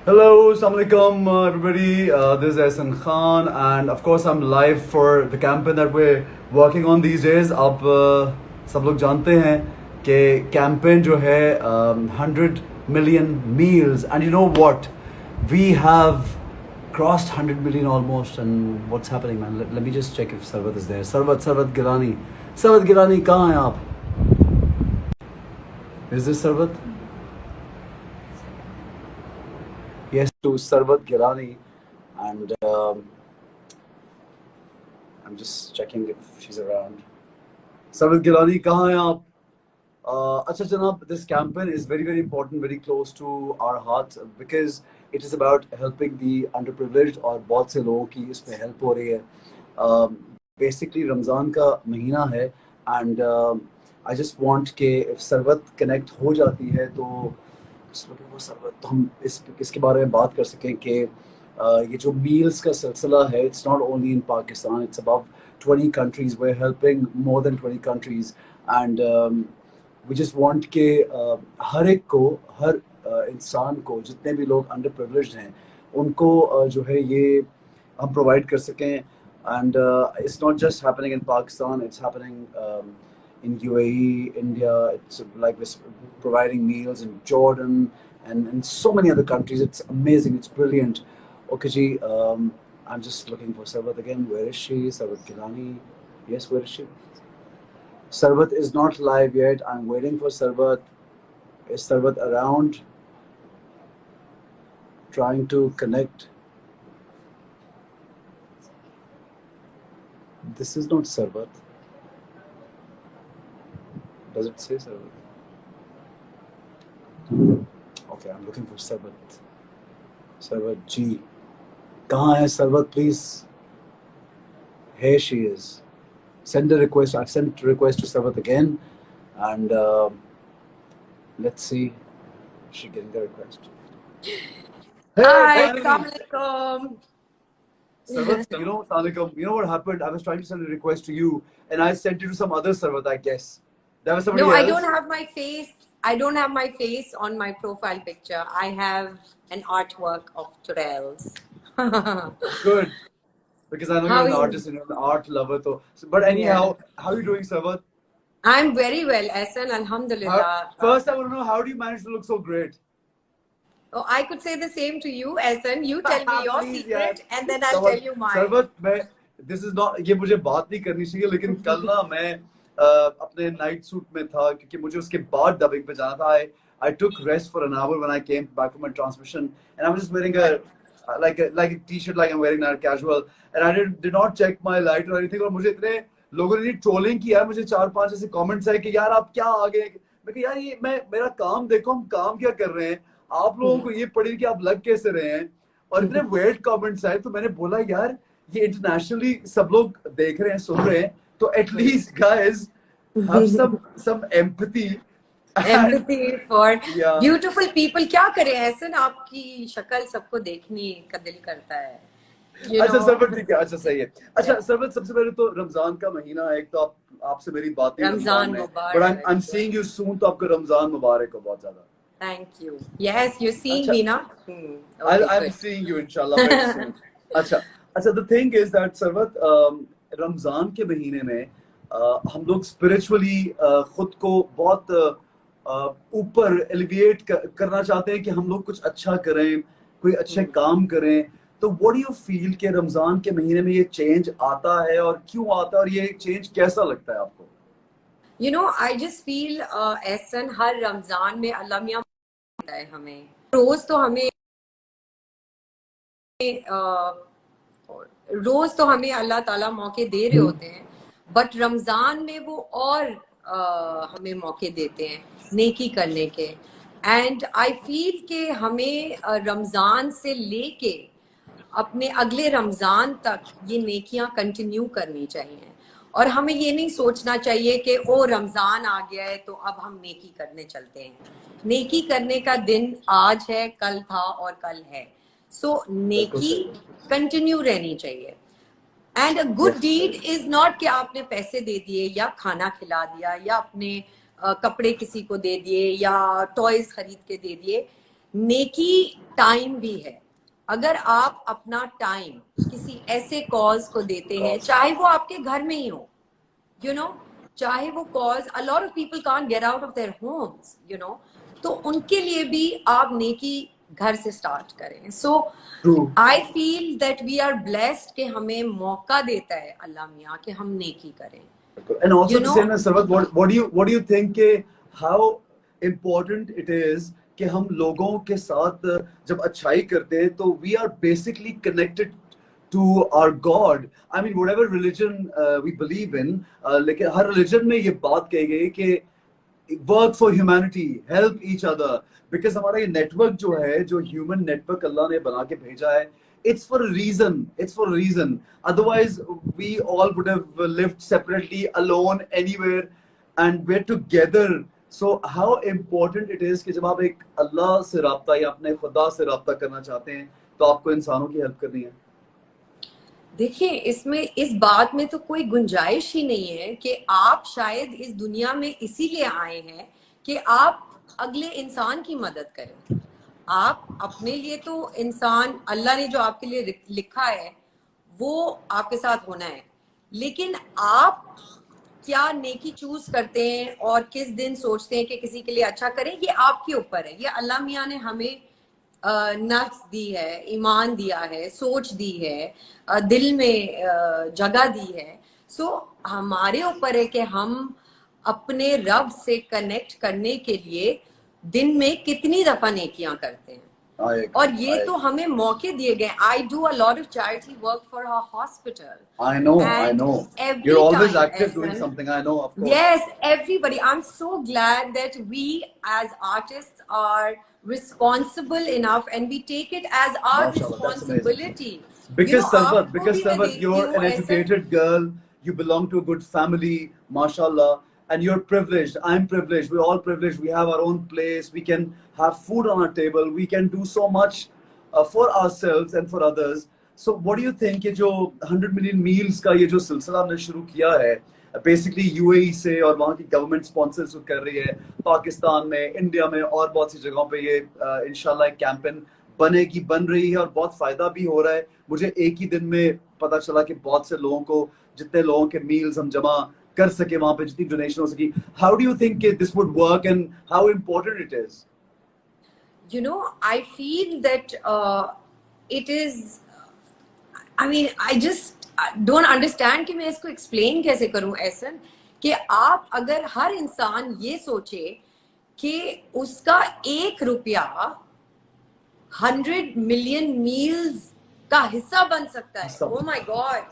Hello, Assalamualaikum, everybody. This is Ehsan Khan, and of course, I'm live for the campaign that we're working on these days. आप सब लोग जानते हैं कि campaign जो है 100 million meals, and you know what? We have crossed 100 million almost, and what's happening, man? Let me just check if Sarwat is there. Sarwat Gilani, कहाँ हैं आप? Is this Sarwat? Yes, to Sarwat Gilani, and I'm just checking if she's around. Sarwat Gilani, कहाँ हैं आप? अच्छा जनाब, this campaign is very very important, very close to our hearts because it is about helping the underprivileged और बहुत से लोगों की इसमें help हो रही है. Basically रमज़ान का महीना है and I just want कि if सरवत connect हो जाती है तो सरवत तो हम इसके बारे में बात कर सकें कि ये जो meals का सिलसिला है, it's not only in Pakistan, it's above 20 countries. We're helping more than 20 countries and we just want के हर एक को, हर इंसान को, जितने भी लोग अंडर प्रिविलेज्ड हैं उनको जो है ये हम प्रोवाइड कर सकें. And it's not just happening in Pakistan, it's happening in UAE, India. It's like this providing meals in Jordan and in so many other countries. It's amazing. It's brilliant. Okay, ji, I'm just looking for Sarwat again. Where is she? Sarwat Gilani. Yes, where is she? Sarwat is not live yet. I'm waiting for Sarwat. Is Sarwat around? Trying to connect. This is not Sarwat. Does it say Sarwat? Okay, I'm looking for Sarwat. Sarwat G. कहाँ है Sarwat, please? Here she is. Send a request. I've sent a request to Sarwat again, and let's see if she's getting the request. Hey, hi, assalamualaikum. Sarwat, assalamualaikum. You know what happened? I was trying to send a request to you, and I sent it to some other Sarwat, I guess. That was somebody else. I don't have my face. I don't have my face on my profile picture. I have an artwork of Turels. Good. Because I know you're an artist and you're an art lover. But anyhow, how are you doing, Sarwat? I'm very well, Ehsan, alhamdulillah. First, I want to know, how do you manage to look so great? Oh, I could say the same to you, Ehsan. You tell me your secret and then I'll tell you mine. Sarwat, this is not, ये मुझे बात नहीं करनी चाहिए, लेकिन कल ना मैं अपने नाइट सूट में था क्योंकि मुझे उसके बाद डबिंग पे जाना था. I took rest for an hour when I came back from my transmission, and I was just wearing a t-shirt like I'm wearing now, casual, and I did not check my light or anything. और मुझे इतने लोगों ने trolling किया, मुझे 4-5 ऐसे comments आए कि यार आप क्या आ गए. मैं कहा यार ये मेरा काम देखो, हम काम क्या कर रहे हैं, आप लोगों को ये पड़ी कि आप लग कैसे रहे हैं. और इतने वेट कमेंट्स आए तो मैंने बोला यार ये इंटरनेशनली सब लोग देख रहे हैं, सुन रहे हैं, तो at least guys have some empathy for beautiful people. क्या करें ऐसा ना, आपकी शक्ल सबको देखने का दिल करता है. अच्छा सरवत ठीक है, अच्छा सही है. अच्छा सरवत, सबसे पहले तो रमजान का महीना है, एक तो आपसे मेरी बातें रमजान मुबारक, but I'm seeing you soon, तो आपको रमजान मुबारक हो बहुत ज्यादा. Thank you. Yes, you're seeing me now. I'm seeing you inshallah very soon. अच्छा the thing is that Sarwat, Ramzan के महीने में हम लोग स्पिरिचुअली खुद को बहुत ऊपर एलिवेट करना चाहते हैं कि हम लोग कुछ अच्छा करें, कोई अच्छे काम करें. तो व्हाट डू यू फील कि रमजान के महीने में ये चेंज आता है और क्यों आता है, और ये चेंज कैसा लगता है आपको? You know, I just feel Ehsan हर रमजान में अल्लाह मियां देता है हमें. रोज तो हमें अल्लाह ताला मौके दे रहे होते हैं, बट रमजान में वो और हमें मौके देते हैं नेकी करने के. एंड आई फील कि हमें रमजान से लेके अपने अगले रमजान तक ये नेकियां कंटिन्यू करनी चाहिए, और हमें ये नहीं सोचना चाहिए कि ओ रमजान आ गया है तो अब हम नेकी करने चलते हैं. नेकी करने का दिन आज है, कल था और कल है. सो नेकी कंटिन्यू रहनी चाहिए. And a good deed is not कि आपने पैसे दे दिए या खाना खिला दिया या अपने कपड़े किसी को दे दिए या टॉयज खरीद के दे दिए. नेकी टाइम भी है. अगर आप अपना टाइम किसी ऐसे कॉज को देते हैं, चाहे वो आपके घर में ही हो, you know, चाहे वो cause, a lot of people can't get out of their homes, you know, तो उनके लिए भी आप नेकी घर से स्टार्ट करें. So True. I feel that we are blessed कि हमें मौका देता है अल्लाह मियाँ कि हम नेकी करें. And also You the know, same as Sarvat, what do you think के how important it is कि हम लोगों के साथ जब अच्छाई करते हैं तो we are basically connected to our God. I mean whatever religion we believe in, लेकिन हर religion में ये बात कही गई कि work for humanity, help each other, because हमारा ये network जो है, जो human network अल्लाह ने बना के भेजा है, it's for a reason. It's for a reason. Otherwise, we all would have lived separately, alone, anywhere, and we're together. So how important it is कि जब आप एक अल्लाह से राब्ता या अपने खुदा से राब्ता करना चाहते हैं, तो आपको इंसानों की हेल्प करनी है. देखिए, इसमें इस बात में तो कोई गुंजाइश ही नहीं है कि आप शायद इस दुनिया में इसीलिए आए हैं कि आप अगले इंसान की मदद करें. आप अपने लिए तो इंसान, अल्लाह ने जो आपके लिए लिखा है वो आपके साथ होना है, लेकिन आप क्या नेकी चूज करते हैं और किस दिन सोचते हैं कि किसी के लिए अच्छा करें, ये आपके ऊपर है. ये अल्लाह मियाँ ने हमें नफ्स दी है, ईमान दिया है, सोच दी है, दिल में जगह दी है. सो हमारे ऊपर है कि हम अपने रब से कनेक्ट करने के लिए दिन में कितनी दफा नेकियां करते हैं. और ये तो हमें मौके दिए गए. I do a lot of charity work for a hospital. I know, I know. Every You're always time, active doing Ehsan, something. I know, of course. yes, everybody. I'm so glad that we as artists are responsible enough and we take it as our Mashallah, that's amazing. responsibility. Because Sarvat, आपको because भी मैं Sarvat, देखती you're हूँ an ऐसा. educated girl, you belong to a good family, mashallah, and you're privileged. I'm privileged. We're all privileged. We have our own place. We can have food on our table. We can do so much for ourselves and for others. So, what do you think? ये जो 100 million meals का ये जो सिलसिला हमने शुरू किया है, बेसिकली यूएई से और वहाँ की गवर्नमेंट स्पॉन्सर्स कर रही है, पाकिस्तान में, इंडिया में और बहुत सी जगहों पे ये इंशाल्लाह एक कैंपेन बनेगी, बन रही है और बहुत फायदा भी हो रहा है. मुझे एक ही दिन में पता चला कि बहुत से लोगों को, जितने लोगों के मील्स हम जमा कर सके वहां पे, जितनी डोनेशन हो सकी. How do you think this would work and how important it is? You know, I feel that it is, I mean, I just don't understand कि मैं इसको explain कैसे करूं. ऐसा कि आप अगर हर इंसान ये सोचे कि उसका ₹1 100 million meals का हिस्सा बन सकता है. Oh my God,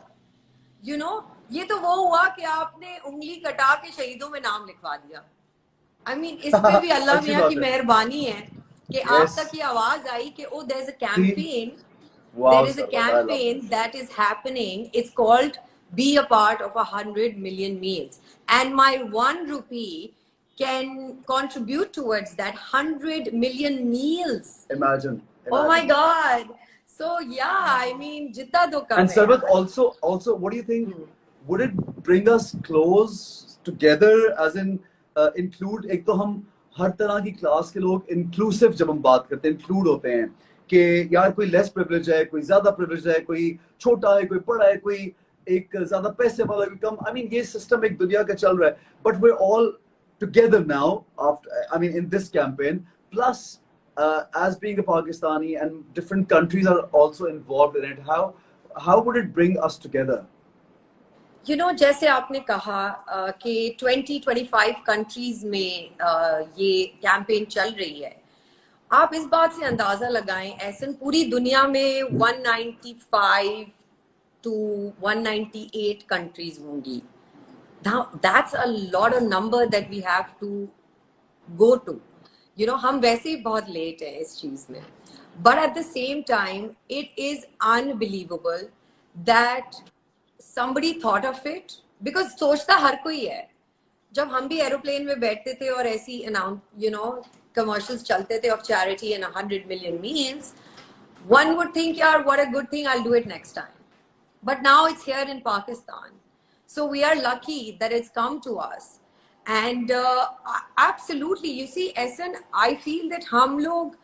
you know, ये तो वो हुआ कि आपने उंगली कटा के शहीदों में नाम लिखवा दिया. I mean, इस पे भी अल्लाह मियाँ की मेहरबानी है कि आप तक ये आवाज आई कि oh, there's a campaign. There is a campaign that is happening. It's called Be a Part of 100 Million Meals. And my ₹1 can contribute towards that 100 million meals. Imagine. Oh my God. So yeah, I mean, जितना तो कम है. And Sarvat, also, what do you think? Would it bring us close together? As in, include, एक तो हम हर तरह की class के लोग इंक्लूसिव जब हम बात करते हैं, इंक्लूड होते हैं कि यार कोई लेस प्रिविलेज है, कोई ज्यादा प्रिविलेज है, कोई छोटा है, कोई बड़ा है, कोई एक ज्यादा पैसे वाला, कोई कम. आई मीन ये सिस्टम एक दुनिया का चल रहा है, but we all together now after, I mean in this campaign, plus as being a Pakistani and different countries are also involved in it, how would it bring us together? You know, जैसे आपने कहा कि 20-25 countries में ये campaign चल रही है. आप इस बात से अंदाजा लगाएं, ऐसे पूरी दुनिया में 195 to 198 कंट्रीज होंगी. That's a lot of number that we have to go to. You know, हम वैसे ही बहुत लेट हैं इस चीज में. But at the same time, it is unbelievable that somebody thought of it, because सोचता हर कोई है. जब हम भी एरोप्लेन में बैठते थे और ऐसी commercials चलते थे of charity and 100 million meals, one would think, यार, what a good thing, I'll do it next time. But now it's here in Pakistan. So we are lucky that it's come to us. And absolutely, you see, Ehsan, I feel that हम लोग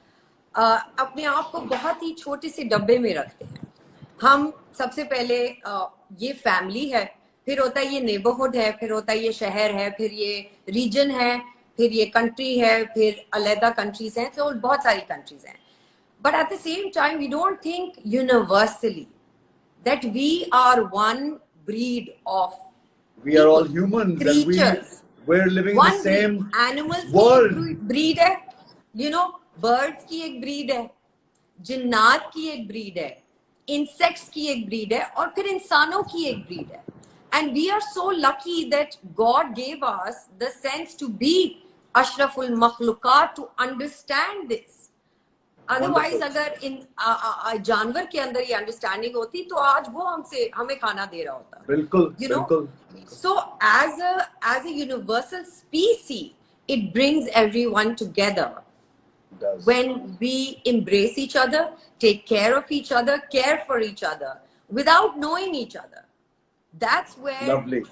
अपने आप को बहुत ही छोटे से डब्बे में रखते हैं। हम सबसे पहले ये फैमिली है, फिर होता है ये नेबरहुड है, फिर होता है ये शहर है, फिर ये रीजन है, फिर ये कंट्री है, फिर अलहदा कंट्रीज हैं, तो बहुत सारी कंट्रीज हैं। But at the same time we don't think universally that we are one breed of We are all people, humans and creatures. we're living in the One same breed. Animals की world. एक breed है, you know, birds की एक breed है, जिन्नात की एक breed है, insects की एक breed है, और फिर इंसानों की एक breed है. And we are so lucky that God gave us the sense to be ashraful makhluqat to understand this. Otherwise अगर इन जानवर के अंदर ये अंडरस्टैंडिंग होती तो आज वो हमें खाना दे रहा होता। बिल्कुल, you know, बिल्कुल। So as a universal species, it brings everyone together. It does. When we embrace each other, take care of each other, care for each other, without knowing each other. That's where. Lovely.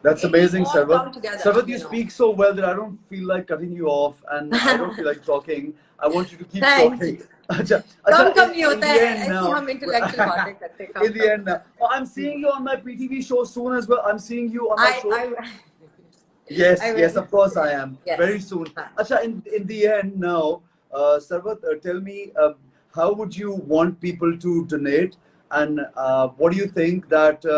That's amazing, Sarvat. Sarvat, you know. speak so well that I don't feel like cutting you off, and I don't feel like talking. I want you to keep Thank talking. you. Acha, come he in होता the है, end ऐसे now, हम intellectual बातें करते हैं, in the end now. Oh, I'm seeing you on my PTV show soon as well. I'm seeing you on my show. Yes, yes, of course I am. Yes. Very soon. Acha, in the end now, Sarvat, tell me, how would you want people to donate, and what do you think that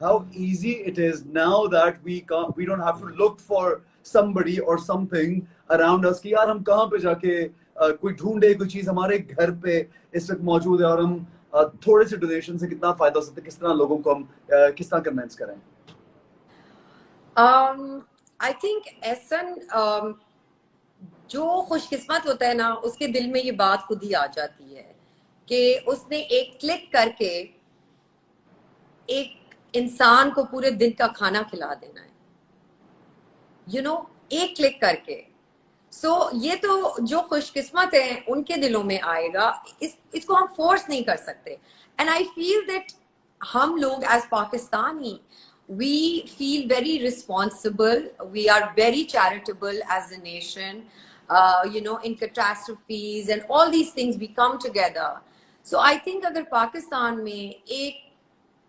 how easy it is now that we don't have to look for somebody or something around us कि यार हम कहाँ पे जाके कोई ढूंढे कोई चीज हमारे घर पे इस वक्त मौजूद है, और हम थोड़े से डोनेशन से कितना फायदा हो सकता है, किस तरह लोगों को हम किस तरह कन्विंस करें? I think ऐसन जो खुशकिस्मत होता है ना, उसके दिल में ये बात खुद ही आ जाती है कि उसने एक क्लिक करके एक इंसान को पूरे दिन का खाना खिला देना है, you know, एक क्लिक करके। ये तो जो खुशकिस्मत है उनके दिलों में आएगा, इसको हम फोर्स नहीं कर सकते। एंड आई फील दैट हम लोग as Pakistani, we feel very responsible, we are very charitable as a nation, you know, in catastrophes and all these things we come together. So I think अगर पाकिस्तान में 1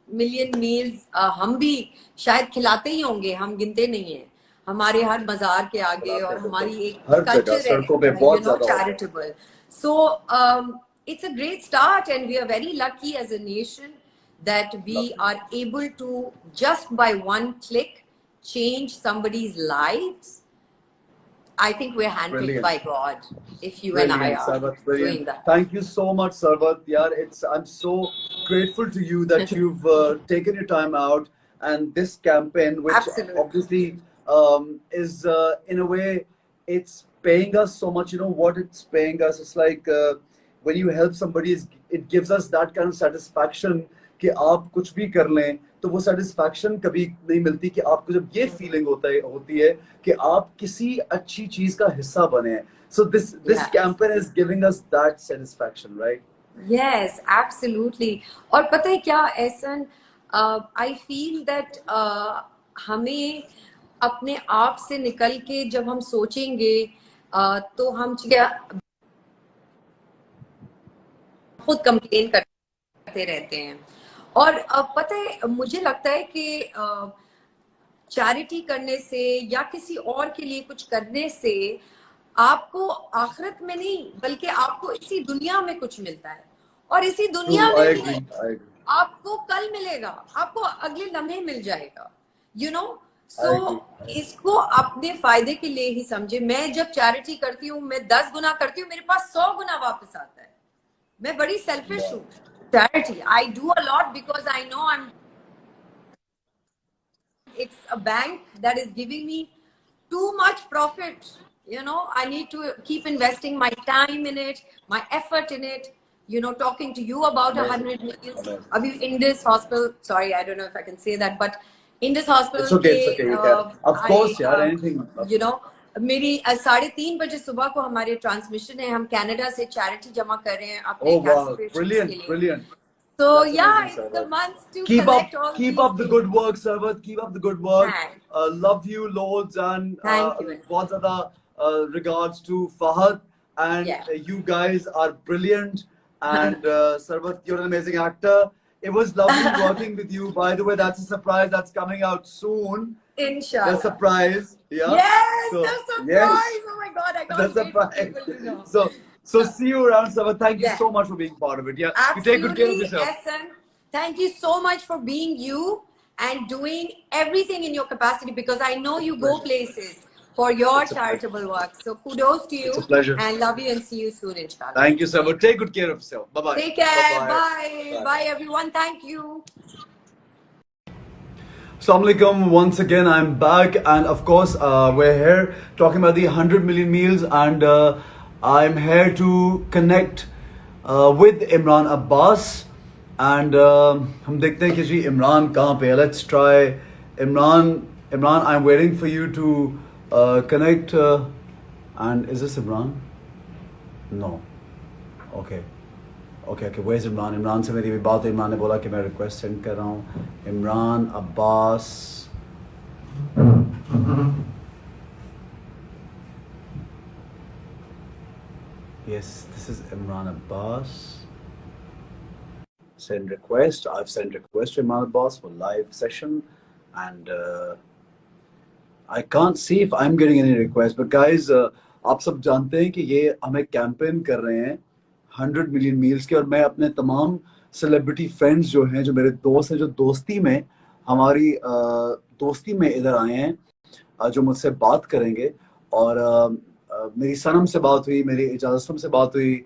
million meals हम भी शायद खिलाते ही होंगे, हम गिनते नहीं है, हमारे हर बाजार के आगे, और हमारी एक कल्चर है, you know, charitable. So it's a great start, and we are very lucky as a nation that we are able to just by one click change somebody's lives. I think we're handpicked by God if you and I are doing that. Thank you so much, Sarvat. Yeah, I'm so grateful to you that you've taken your time out, and this campaign, which obviously is in a way, it's paying us so much. You know what it's paying us? It's like when you help somebody, it gives us that kind of satisfaction कि आप कुछ भी कर लें तो वो satisfaction कभी नहीं मिलती कि आपको जब ये feeling होती है कि आप किसी अच्छी चीज का हिस्सा बने। So this campaign is giving us that satisfaction, right? Yes, absolutely. और पता है क्या एहसन, I feel that हमें अपने आप से निकल के जब हम सोचेंगे तो हम खुद कंप्लेन करते रहते हैं। और पता है मुझे लगता है कि चैरिटी करने से या किसी और के लिए कुछ करने से आपको आखिरत में नहीं बल्कि आपको इसी दुनिया में कुछ मिलता है, और इसी दुनिया में भी आपको कल मिलेगा, आपको अगले लम्हे मिल जाएगा, you know. So इसको अपने फायदे के लिए ही समझे। मैं जब चैरिटी करती हूँ मैं 10 गुना करती हूँ, मेरे पास 100 गुना वापस आता है। मैं बड़ी सेल्फिश हूँ। Charity, I do a lot because I know it's a bank that is giving me too much profit. You know, I need to keep investing my time in it, my effort in it. You know, talking to you about 100 million. Abhi Indus Hospital. Sorry, I don't know if I can say that, but Indus Hospital. It's okay. It's okay. You can. Of course, यार, anything. You know, मेरी 3:30 बजे सुबह को हमारे transmission है, हम Canada से charity जमा कर रहे हैं अपने कैंसर पेशेंट्स के लिए। Brilliant. So yeah, it's the month to collect all keep up the good work, Sarvat. Keep up the good work. Love you loads, and thank you. बहुत ज़्यादा regards to Fahad. and Yeah. you guys are brilliant. And Sarvat, you're an amazing actor. It was lovely working with you. By the way, that's a surprise that's coming out soon. Inshallah. The surprise, yeah. Yes, So, the surprise. yes, Oh my God, I the can't wait for surprise. people to know. So see you around, Sarvat. Thank you Yeah. so much for being part of it. Yeah, you take good care of Absolutely, yourself. Essen. Thank you so much for being you and doing everything in your capacity, because I know you go places for your It's a pleasure. charitable work. So kudos to you. It's a pleasure. And love you and see you soon, inshallah. Thank you, Sarvat. Take good care of yourself. Bye bye. Take care. Bye-bye. Bye. Bye, everyone. Thank you. Assalamu alaikum. Once again, I'm back, and of course, we're here talking about the 100 million meals, and I'm here to connect with Imran Abbas, and हम देखते हैं कि जी इमरान कहाँ पे है. Let's try Imran. Imran, I'm waiting for you to connect. And is this Imran? No. Okay. Okay, where's Imran? Imran से मेरी भी बात हुई. इमरान ने बोला कि मैं रिक्वेस्ट सेंड कर रहा हूँ. Imran Abbas. Yes, this is Imran Abbas. Send request. I've sent request to Imran Abbas for live session, and I can't see if I'm getting any requests. But guys, आप सब जानते हैं कि ये हमें कैंपेन कर रहे हैं 100 मिलियन मील्स के, और मैं अपने तमाम सेलिब्रिटी फ्रेंड्स जो हैं, जो मेरे दोस्त हैं, जो दोस्ती में हमारी दोस्ती में इधर आए हैं, जो मुझसे बात करेंगे. और मेरी सनम से बात हुई, मेरी इजाज़त से बात हुई,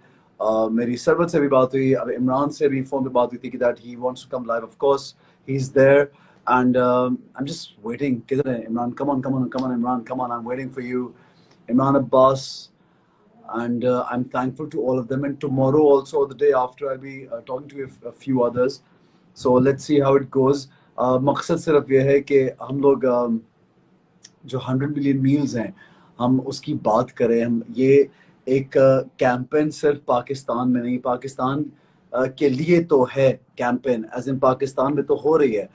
मेरी सरबत से भी बात हुई, अब इमरान से भी फ़ोन पे बात हुई थी कि that he wants to come live. Of course he is there, and I'm just waiting. किधर है Imran? Come on Imran, come on, I'm waiting for you. Imran Abbas. And I'm thankful to all of them, and tomorrow also, the day after, I'll be talking to a few others. So let's see how it goes. मकसद सिर्फ ये है कि हम लोग जो 100 million meals हैं, हम उसकी बात करें. हम ये एक कैंपेन सिर्फ पाकिस्तान में नहीं, पाकिस्तान के लिए तो है कैंपेन, एज इन पाकिस्तान में तो हो रही है.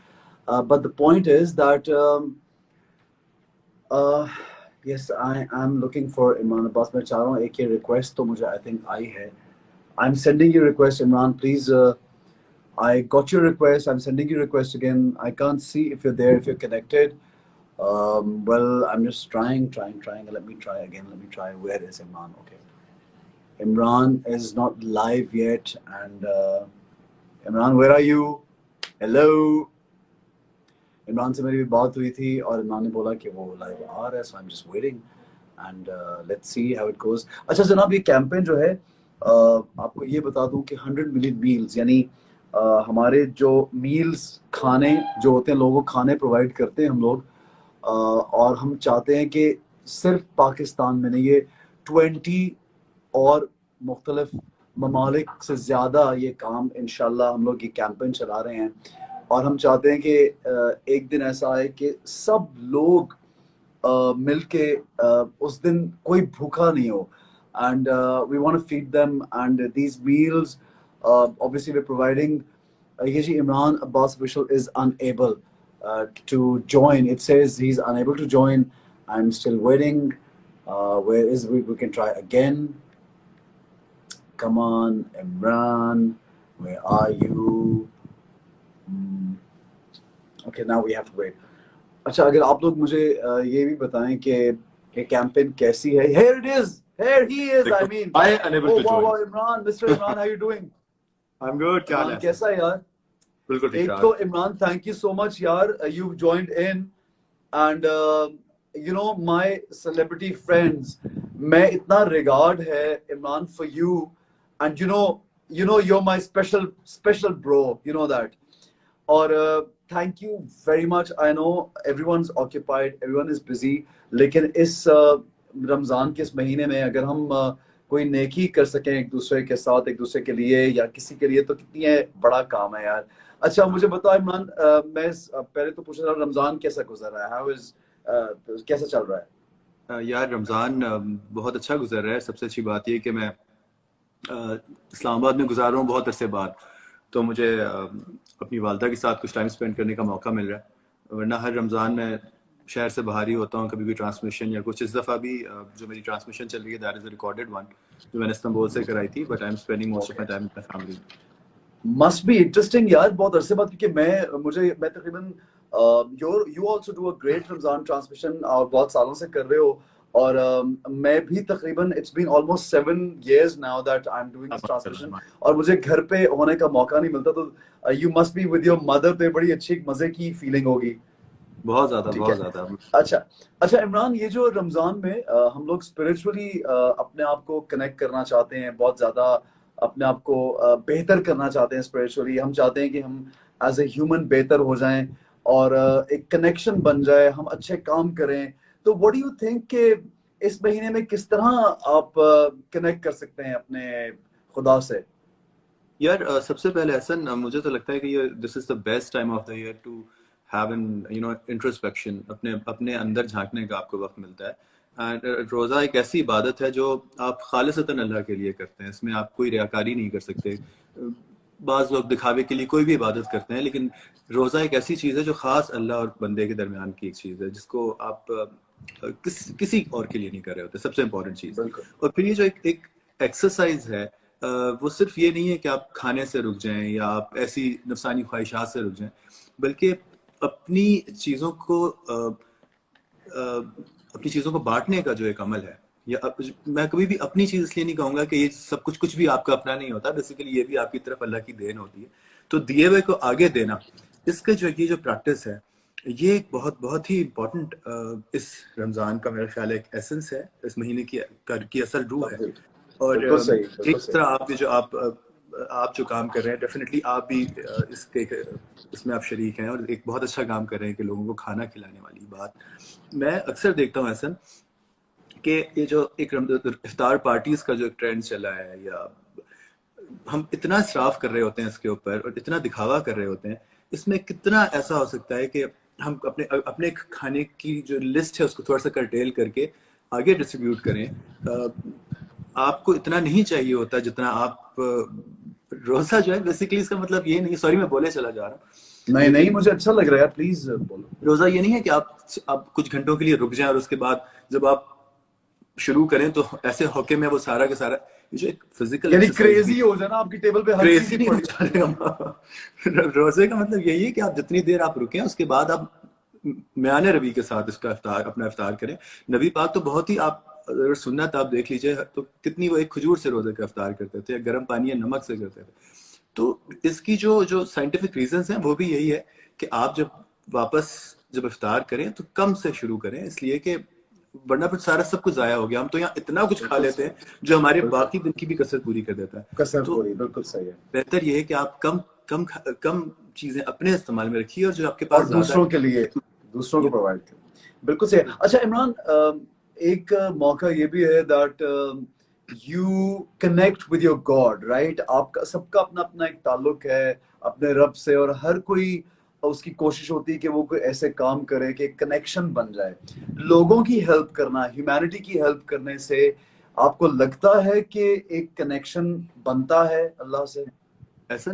But the point is that yes, I am looking for Imran Abbas. मैं चाह रहा हूँ एक ये request तो मुझे I think आई है. I'm sending you request, Imran. Please, I got your request. I'm sending you request again. I can't see if you're there, if you're connected. Well, I'm just trying. Let me try again. Let me try. Where is Imran? Okay. Imran is not live yet. And Imran, where are you? Hello. Imran से मेरी भी बात हुई थी, और इमरान ने बोला कि वो लाइव आ रहा है. So I am just waiting, and let's see how it goes. अच्छा जनाब, ये कैंपेन जो है, आपको ये बता दूं कि 100 मिलियन मील्स, यानी हमारे जो मील्स, खाने जो होते हैं, लोगों को खाने प्रोवाइड करते हैं हम लोग, और हम चाहते हैं कि सिर्फ पाकिस्तान में नहीं, ये 20 और मुख्तलिफ ममालिक से ज़्यादा ये काम इंशाल्लाह हम लोग ये कैंपेन चला रहे हैं. और हम चाहते हैं कि एक दिन ऐसा आए कि सब लोग मिल के उस दिन कोई भूखा नहीं हो. And we want to feed them, and these meals obviously we're providing. ये जी Imran Abbas official is unable to join. It says he's unable to join. I'm still waiting. Where is we can try again. Come on, Imran, where are you? Okay, now we have to wait. अच्छा, अगर आप लोग मुझे ये भी बताएं कि ये कैंपेन कैसी है. Here it is. Here he is. I mean, I am unable to join. Wow, Imran, Mr. Imran, how you doing? I'm good. क्या हाल है? कैसा है यार? बिल्कुल ठीक एक ठाक. तो Imran, thank you so much यार. You've joined in, and you know my celebrity friends, मैं इतना regard है Imran for you, and you know you're my special bro. You know that. और thank you very much. I know everyone's occupied, everyone is busy, लेकिन इस रमज़ान के इस महीने में अगर हम कोई नेकी कर सकें एक दूसरे के साथ, एक दूसरे के लिए या किसी के लिए, तो कितनी है बड़ा काम है यार. अच्छा मुझे बताओ इमरान, मैं पहले तो पूछ रहा हूँ, रमज़ान कैसा गुजर रहा है? हाउ इज, कैसा चल रहा है? यार रमज़ान बहुत अच्छा गुजर रहा है. सबसे अच्छी बात ये कि मैं इस्लामाबाद में गुजार रहा हूँ बहुत अरसे बाद, तो मुझे अपनी वालदा के साथ कुछ टाइम स्पेंड करने का मौका मिल रहा है. वरना हर रमज़ान में शहर से बाहर ही होता हूँ, कभी भी ट्रांसमिशन या कुछ। इस दफ़ा भी जो मेरी ट्रांसमिशन चल रही है that is a recorded one जो मैंने इस्तांबुल से कराई थी, but I am spending most of my time with my family. Must be interesting यार, बहुत अरसे बाद, क्योंकि मैं तकरीबन you also do a great Ramzan transmission और बहुत सालों से कर रहे हो। और मैं भी तकरीबन it's been almost 7 years now that I am doing this transmission, और मुझे घर पे होने का मौका नहीं मिलता। तो you must be with your mother, पे बड़ी अच्छी मजे की फीलिंग होगी। बहुत ज़्यादा, ठीक बहुत है। ज़्यादा। अच्छा अच्छा इमरान, ये जो रमजान में हम लोग स्पिरिचुअली अपने आप को कनेक्ट करना चाहते हैं, बहुत ज्यादा अपने आप को बेहतर करना चाहते हैं स्पिरिचुअली। हम चाहते हैं कि हम एज ए ह्यूमन बेहतर हो जाएं और एक कनेक्शन बन जाए, हम अच्छे काम करें। तो व्हाट डू यू थिंक कि इस महीने में किस तरह आप कनेक्ट कर सकते हैं अपने खुदा से? यार सबसे पहले एहसन, मुझे तो लगता है कि ये this is the best time of the year to have an introspection, अपने अपने अंदर झांकने का आपको वक्त मिलता है। एंड रोज़ा एक ऐसी इबादत है जो आप खालिसतन अल्लाह के लिए करते हैं, इसमें आप कोई रियाकारी नहीं कर सकते। बाज़ लोग दिखावे के लिए कोई भी इबादत करते हैं, लेकिन रोज़ा एक ऐसी चीज़ है जो ख़ास अल्लाह और बंदे के दरमियान की एक चीज़ है, जिसको आप किसी और के लिए नहीं कर रहे होते, सबसे इम्पोर्टेंट चीज़। और फिर ये जो एक एक्सरसाइज है, वो सिर्फ ये नहीं है कि आप खाने से रुक जाएं या आप ऐसी नफसानी ख्वाहिशात से रुक जाएं, बल्कि अपनी चीज़ों को अपनी चीज़ों को बांटने का जो एक अमल है। मैं कभी भी अपनी चीज़ इसलिए नहीं कहूँगा कि ये सब कुछ भी आपका अपना नहीं होता, बेसिकली ये भी आपकी तरफ अल्लाह की देन होती है। तो दिए हुए को आगे देना, इसके जो ये जो प्रैक्टिस है, ये एक बहुत बहुत ही इम्पोर्टेंट इस रमज़ान का मेरा ख्याल एक एसेंस है, इस महीने की असल रूह है। और एक तरह आप जो काम कर रहे हैं, डेफिनेटली आप भी इसमें आप शरीक हैं और एक बहुत अच्छा काम कर रहे हैं कि लोगों को खाना खिलाने वाली बात। मैं अक्सर देखता हूँ ऐसा कि ये जो एक इफ्तार पार्टीज का जो एक ट्रेंड चला है, या हम इतना इसराफ कर रहे होते हैं इसके ऊपर और इतना दिखावा कर रहे होते हैं, इसमें कितना ऐसा हो सकता है कि हम अपने अपने खाने की जो लिस्ट है उसको थोड़ा सा कर्टेल करके आगे डिस्ट्रीब्यूट करें। आपको इतना नहीं चाहिए होता जितना आप रोजा जो है, बेसिकली इसका मतलब ये नहीं, सॉरी मैं बोले चला जा रहा हूँ। नहीं मुझे अच्छा लग रहा है, प्लीज बोलो। रोजा ये नहीं है कि आप कुछ घंटों के लिए रुक जाएं और उसके बाद जब आप शुरू करें तो ऐसे होके में वो सारा के सारा जो एक फिजिकल यानी क्रेजी हो जाना, आपकी टेबल पे हर क्रेजी नहीं हो जाएगा। रोजे का मतलब यही है कि आप जितनी देर आप रुकें उसके बाद आप म्यान रवी के साथ इसका अपना इफ्तार करें। नबी पाक तो बहुत ही, आप अगर सुन्नत आप देख लीजिए तो कितनी वो एक खजूर से रोजे का इफ्तार करते थे, गर्म पानी या नमक से करते थे। तो इसकी जो साइंटिफिक रीजंस हैं वो भी यही है कि आप जब इफ्तार करें तो कम से शुरू करें, इसलिए कि वरना फिर सारा सब कुछ जाया हो गया। हम तो यहाँ इतना कुछ खा लेते हैं जो हमारे बाकी दिन की भी कसरत पूरी कर देता है। तो बिल्कुल सही है। बेहतर ये है कि आप कम चीजें अपने इस्तेमाल में रखिए और जो आपके पास दूसरों के लिए, दूसरों को प्रोवाइड करें। बिल्कुल सही। अच्छा इमरान, एक मौका ये भी है that you connect with your God, right? आपका सबका अपना अपना एक ताल्लुक है अपने रब से, और हर कोई उसकी कोशिश होती है कि वो कोई ऐसे काम करे कि कनेक्शन बन जाए। लोगों की हेल्प करना, ह्यूमैनिटी की हेल्प करने से आपको लगता है कि एक कनेक्शन बनता है अल्लाह से? ऐसा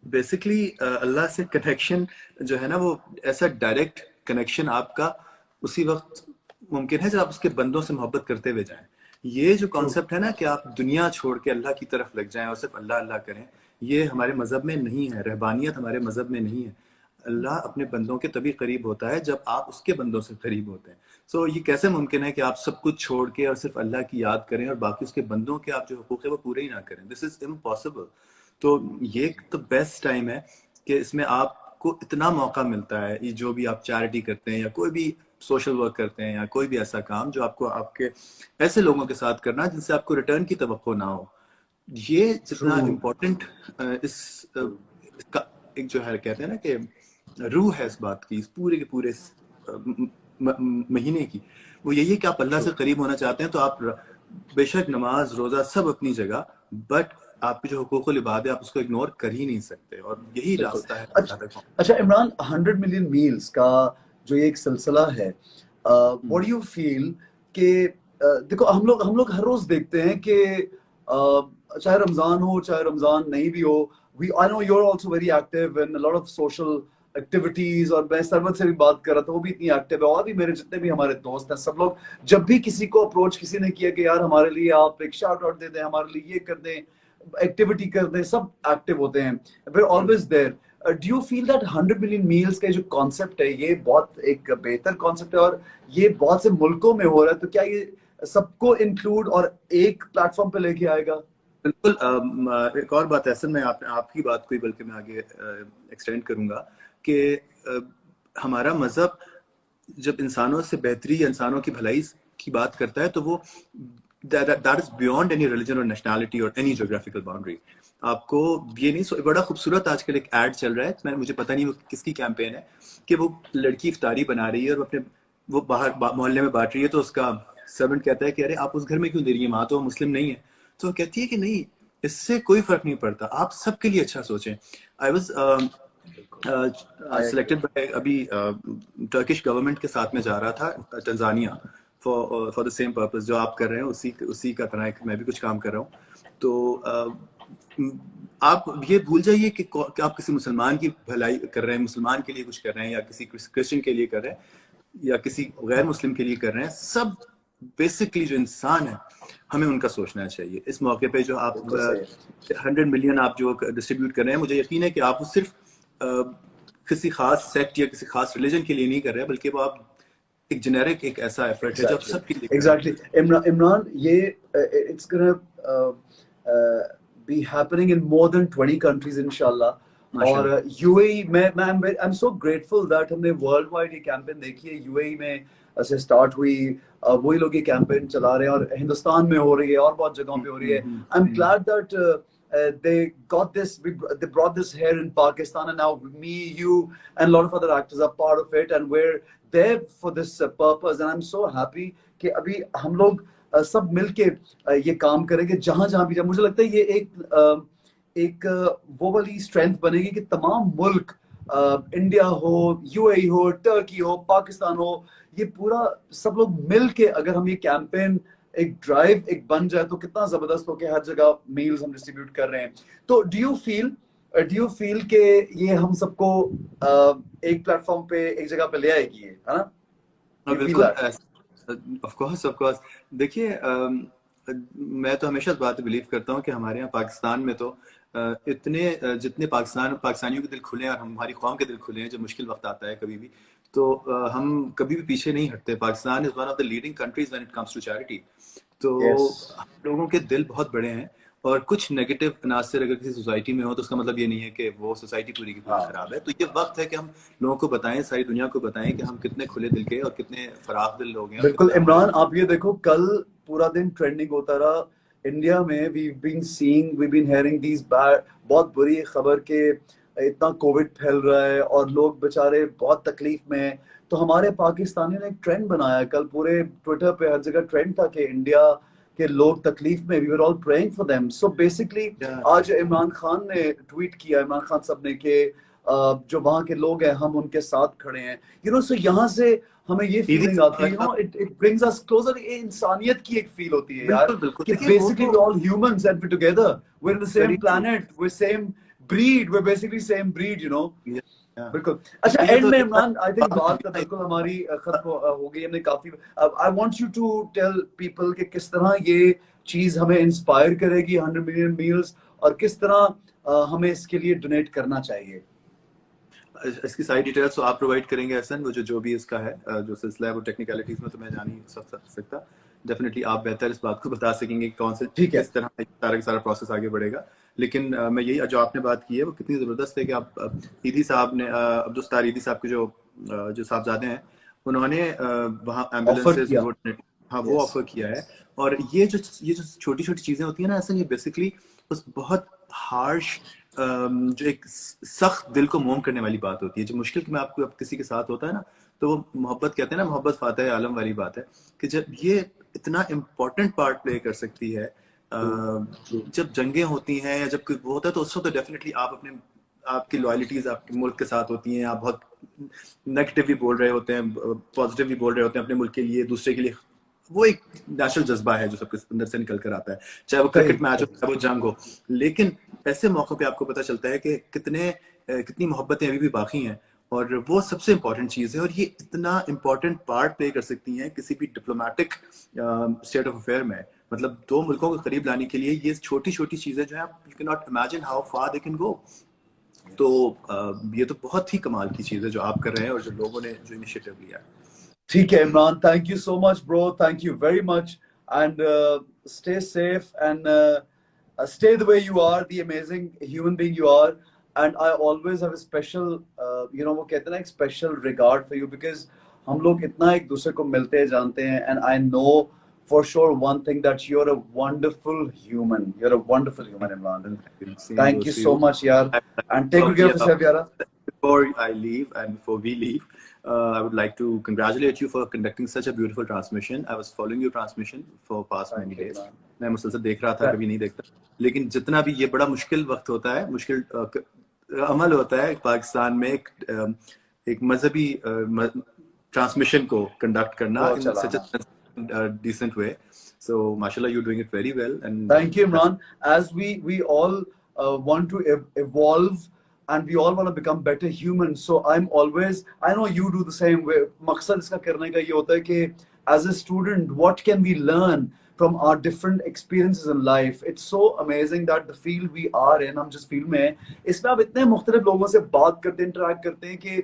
बेसिकली अल्लाह से कनेक्शन जो है ना, वो ऐसा डायरेक्ट कनेक्शन आपका उसी वक्त मुमकिन है जब आप उसके बंदों से मोहब्बत करते हुए जाएं। ये जो कॉन्सेप्ट है ना कि आप दुनिया छोड़ के अल्लाह की तरफ लग जाएं और सिर्फ अल्लाह अल्लाह करें, ये हमारे मजहब में नहीं है। रहबानियत हमारे मजहब में नहीं है। अल्लाह अपने बंदों के तभी करीब होता है जब आप उसके बंदों से करीब होते हैं। सो ये कैसे मुमकिन है कि आप सब कुछ छोड़ के और सिर्फ अल्लाह की याद करें और बाकी उसके बंदों के आप जो हुकूक है वो पूरे ही ना करें? This is impossible. तो ये तो बेस्ट टाइम है कि इसमें आपको इतना मौका मिलता है, ये जो भी आप चैरिटी करते हैं या कोई भी सोशल वर्क करते हैं या कोई भी ऐसा काम जो आपको आपके ऐसे लोगों के साथ करना जिनसे आपको रिटर्न की तवक्को ना हो, ये जितना इम्पोर्टेंट इसका एक जो है कहते हैं ना कि रूह है इस बात की, इस पूरे के पूरे महीने की, वो यही है कि आप अल्लाह से करीब होना चाहते हैं तो आप बेशक नमाज रोजा सब अपनी जगह, बट आपके जो हुकूक इबादत है आप उसको इग्नोर कर ही नहीं सकते, और यही रास्ता है। अच्छा इमरान, 100 मिलियन मील्स का जो ये एक सिलसिला है, व्हाट डू यू फील कि देखो हम लोग हर रोज देखते हैं कि चाहे रमजान हो चाहे रमजान नहीं भी हो, I know you're also very active in a lot of social activities, और मैं सरवत से भी बात कर रहा था, वो भी इतनी एक्टिव है, और भी मेरे जितने भी हमारे दोस्त हैं सब लोग, जब भी किसी को अप्रोच किसी ने किया कि यार हमारे लिए आप एक शाउट आउट दे दें, हमारे लिए ये कर दें, एक्टिविटी कर दें, सब एक्टिव होते हैं, we are always there. Do you feel that 100 million meals का जो कॉन्सेप्ट है ये बहुत एक बेहतर कॉन्सेप्ट है, और ये बहुत से मुल्कों में हो रहा है, तो क्या ये सबको इंक्लूड और एक प्लेटफॉर्म पे लेके आएगा? बिल्कुल। एक और बात ऐसा, मैं आपकी बात को ही बल्कि मैं आगे एक्सटेंड करूंगा कि हमारा मजहब जब इंसानों से बेहतरी या इंसानों की भलाई की बात करता है तो वो that is beyond any religion और नेशनैलिटी और एनी ज्योग्राफिकल बाउंड्री। आपको ये नहीं, बड़ा खूबसूरत आजकल एक ऐड चल रहा है, मुझे पता नहीं वो किसकी कैंपेन है, कि वो लड़की इफ्तारी बना रही है और अपने वो बाहर मोहल्ले में बांट रही है, तो उसका सर्वेंट कहता है कि अरे आप उस घर में क्यों दे रही है, वहां तो मुस्लिम नहीं है। तो वो कहती है कि नहीं, इससे कोई फर्क नहीं पड़ता, आप सबके लिए अच्छा सोचें। आई वाज सिलेक्टेड बाय अभी टर्किश गवर्नमेंट के साथ में जा रहा था Tanzania for the same purpose जो आप कर रहे हैं, उसी का तरह मैं भी कुछ काम कर रहा हूँ। तो आप ये भूल जाइए कि आप किसी मुसलमान की भलाई कर रहे हैं, मुसलमान के लिए कुछ कर रहे हैं, या किसी क्रिश्चियन के लिए कर रहे हैं, या किसी गैर मुस्लिम के लिए कर रहे हैं। सब बेसिकली जो इंसान है हमें उनका सोचना चाहिए। इस मौके पे जो आप 100 मिलियन आप जो डिस्ट्रीब्यूट कर रहे हैं, मुझे यकीन है कि आप वो सिर्फ किसी खास सेक्ट या किसी खास रिलीजन के लिए नहीं कर रहे हैं, बल्कि वो आप एक जेनेरिक एक ऐसा एफर्ट है जो सब के लिए। एग्जैक्टली इमरान, ये it's gonna be happening in more than 20 countries इंशाल्लाह। और यूएई में I am so grateful that हमने वर्ल्ड वाइड ये कैंपेन देखी है, यूएई में ऐसे स्टार्ट हुई, वही लोग ये कैंपेन चला रहे हैं, और हिंदुस्तान में हो रही है और बहुत जगहों पे हो रही है। I am glad that they got this, they brought this here in Pakistan, and now me, you and a lot of other actors are part of it, and we're there for this purpose, and I'm so happy कि अभी हम लोग सब मिलके ये काम करेंगे जहां जहां भी जाए। मुझे लगता है ये एक वो वाली स्ट्रेंथ बनेगी कि तमाम मुल्क, इंडिया हो, यूएई हो, टर्की हो, पाकिस्तान हो, ये पूरा सब लोग मिलके अगर हम ये कैंपेन एक ड्राइव एक बन जाए तो कितना जबरदस्त हो कि हर जगह मील्स हम डिस्ट्रीब्यूट कर रहे हैं। तो डू यू फील कि ये हम सबको एक प्लेटफॉर्म पे एक जगह पे ले आएगी, है ना? बिल्कुल, ऑफ कोर्स। देखिए, मैं तो हमेशा इस बात पे बिलीव करता हूँ कि हमारे यहाँ पाकिस्तान में तो जितने पाकिस्तानियों के दिल खुले हैं और हमारी कौम के दिल खुले हैं, जब मुश्किल वक्त आता है कभी भी, तो हम कभी भी पीछे नहीं हटते। Pakistan is one of the leading countries when it comes to charity. तो लोगों के दिल बहुत बड़े हैं, और कुछ नेगेटिव अनासर अगर किसी सोसाइटी में हो तो उसका मतलब ये नहीं है कि वो सोसाइटी पूरी की पूरी खराब है। तो ये वक्त है कि हम लोगों को बताएं, सारी दुनिया को बताएं कि हम कितने खुले दिल के और कितने फराख दिल लोग हैं। बिल्कुल इमरान, आप ये देखो, कल पूरा दिन ट्रेंडिंग होता रहा इंडिया में। वी बीन हेयरिंग दीज बहुत बुरी खबर के इतना कोविड फैल रहा है और लोग बेचारे बहुत तकलीफ में हैं। तो हमारे पाकिस्तानी ने एक ट्रेंड बनाया, कल पूरे ट्विटर पे हर जगह ट्रेंड था कि इंडिया के लोग तकलीफ में, we were all praying for them. So basically आज इमरान खान ने ट्वीट किया, इमरान खान साहब ने, कि जो वहाँ के लोग हैं हम उनके साथ खड़े हैं। यू नो, सो यहाँ से हमें ये फीलिंग आती है, you know, it brings us closer. इंसानियत की एक फील होती है यार कि basically we all humans and we together, we are in the same planet, we same breed, we basically same breed, you know. बिल्कुल। अच्छा, एंड में इमरान, आई थिंक बात बिल्कुल हमारी खत्म हो गई, हमने काफी। I want you to tell people कि किस तरह ये चीज हमें इंस्पायर करेगी 100 मिलियन मील्स, और किस तरह हमें इसके लिए डोनेट करना चाहिए। इसकी सारी डिटेल्स तो आप प्रोवाइड करेंगे एहसन, वो जो भी इसका है जो सिलसिला है, वो टेक्निकलिटीज में तो मैं जान नहीं सकता। डेफिनेटली आप बेहतर इस बात को बता सकेंगे कि कौन से किस तरह सारा प्रोसेस आगे बढ़ेगा। लेकिन मैं यही, जो आपने बात की है वो कितनी जबरदस्त है कि आप ईदी साहब ने, अब्दुल सत्तार ईदी साहब के जो साहबजादे हैं, उन्होंने वहाँ एम्बुलेंसेज वो ऑफर किया है। और ये जो छोटी छोटी चीजें होती है ना, ऐसा, ये बेसिकली उस बहुत हार्श जो एक सख्त दिल को मोम करने वाली बात होती है। जो मुश्किल में आपको किसी के साथ होता है ना, तो वो मोहब्बत कहते हैं ना, मोहब्बत फातह आलम वाली बात है कि जब ये इतना इम्पोर्टेंट पार्ट प्ले कर सकती है, जब जंगें होती हैं या जब कोई वो होता है, तो उसको तो डेफिनेटली आपकी लॉयल्टीज आपके मुल्क के साथ होती हैं। आप बहुत नेगेटिव भी बोल रहे होते हैं, पॉजिटिव भी बोल रहे होते हैं अपने मुल्क के लिए, दूसरे के लिए। वो एक नेशनल जज्बा है जो सबके अंदर से निकल कर आता है, चाहे वो क्रिकेट मैच हो, चाहे वो जंग हो। लेकिन ऐसे मौकों पे आपको पता चलता है कि कितनी मोहब्बतें अभी भी बाकी हैं, और वो सबसे इम्पोर्टेंट चीज़ है, और ये इतना इम्पोर्टेंट पार्ट प्ले कर सकती हैं किसी भी डिप्लोमेटिक स्टेट ऑफ अफेयर में, मतलब दो मुल्कों को करीब लाने के लिए ये छोटी छोटी चीज़ें जो है, you can not imagine how far they can go. तो ये तो बहुत ही कमाल की चीज़ है जो आप कर रहे हैं और जो लोगों ने जो इनिशिएटिव लिया है। ठीक है Imran, thank you so much bro, thank you very much, and stay safe and stay the way you are, the amazing human being you are, and I always have a special वो कहते हैं ना, एक special regard for you, because हम लोग इतना एक दूसरे को मिलते हैं, जानते हैं, and I know for sure one thing, that you're a wonderful human. You're a wonderful human, Imran. Thank you so much, yaar, and take good care of yourself, yaar. Before I leave and before we leave, I would like to congratulate you for conducting such a beautiful transmission. I was following your transmission for past many days. मैं मुसलसल देख रहा था, कभी नहीं देखता, लेकिन जितना भी ये बड़ा मुश्किल वक्त होता है, मुश्किल अमल होता है पाकिस्तान में एक मजहबी ट्रांसमिशन को कंडक्ट करना in such a decent way. So mashallah, you're doing it very well, and thank you, Imran. As we all want to evolve, and we all want to become better humans, so I know you do the same way. मकसद इसका करने का ये होता है कि as a student, what can we learn from our different experiences in life? It's so amazing that the field we are in, हम जिस फील्ड में हैं, इसमें आप इतने मुख्तलिफ लोगों से बात करते हैं, इंटरेक्ट करते हैं, कि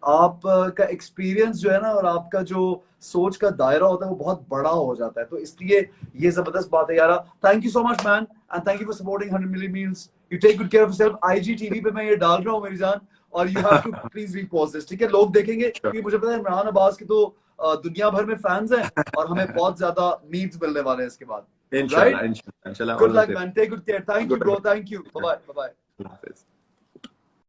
आप का एक्सपीरियंस जो है ना, और आपका जो सोच का दायरा होता है, वो बहुत बड़ा हो जाता है। तो इसलिए ये जबरदस्त बात है यार। Thank you so much man, and thank you for supporting 100 million meals. You take good care of yourself. IGTV पे मैं ये डाल रहा हूँ मेरी जान, और you have to please repost this, ठीक है? लोग देखेंगे, क्योंकि मुझे पता है इमरान अब्बास की तो दुनिया भर में फैंस हैं, और हमें बहुत ज्यादा मीम्स मिलने वाले हैं इसके बाद। इंशाल्लाह, इंशाल्लाह। Good luck man, take good care. Thank you bro, thank you, bye bye.